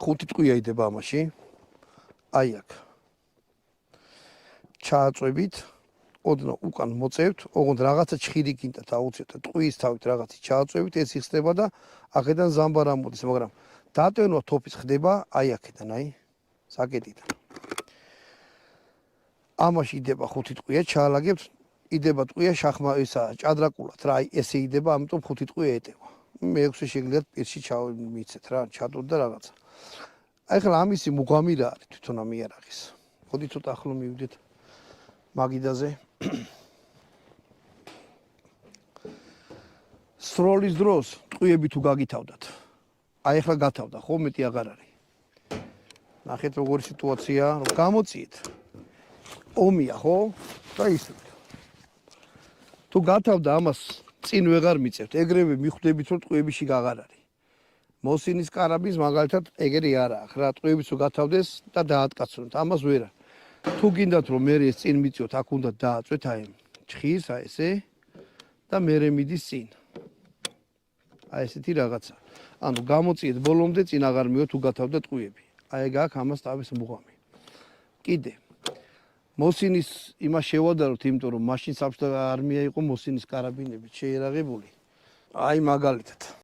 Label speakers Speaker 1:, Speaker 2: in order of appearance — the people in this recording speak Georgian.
Speaker 1: 5 ტყვია იდება ამაში. აი აქ. ჩააწვევით, ოდნავ უკან მოწევთ, ოღონდ რაღაცა ჩხირი გინდათ აუცილებლად ტყვის თავით რაღაცი ჩააწვევით, ეს იხსნება და აქედან ზამბარა მოდის, მაგრამ დატვენვა თოფის ხდება აი აქედან, აი საკედიდან. ამაში იდება 5 ტყვია, ჩაალაგებთ, იდება ტყვია შახმა ისა ჭადრაკულად რა, აი ესე იდება, ამიტომ 5 ტყვია ეტევა. მე-6 შეგიძლიათ პირში ჩავიმიცეთ რა, ჩატვირთ და რაღაცა. აი ხლა ამისი მუღამი რა არის თვითონ ამ იარაღის. მოდი ცოტა ახლო მივიდეთ მაგიდაზე. სროლის დროს ტყვიები თუ გაგითავდათ. აი ხლა გათავდა, ხო, მეტი აღარ არის. ნახეთ როგორი სიტუაციაა, რომ გამოწიეთ. ომია, ხო? და ისევ. თუ გათავდა ამას წინ ვეღარ მიწევთ, ეგრევე მიხვდებით რომ ტყვიებიში აღარ არის. მოსინის კარაბინს მაგალითად ეგერი არა აქვს რა, ტყვიებიც თუ გათავდეს და დაატკაცროთ, ამას ვერა. თუ გინდათ რომ მე ეს წინ მიწიოთ, აქ უნდა დააწვეთ აი ჩხის, აი ესე და მე მიდის წინ. აი ესეთი რაღაცა. ანუ გამოწიეთ ბოლომდე წინ აღარ მივიოთ თუ გათავდა ტყვიები. აი ეგ აქ ამას თავის მუღამი. კიდე მოსინის იმას შევადაროთ, იმიტომ რომ მაშინ საბჭოთა არმია იყო მოსინის კარაბინებით შეერაღებული. აი მაგალითად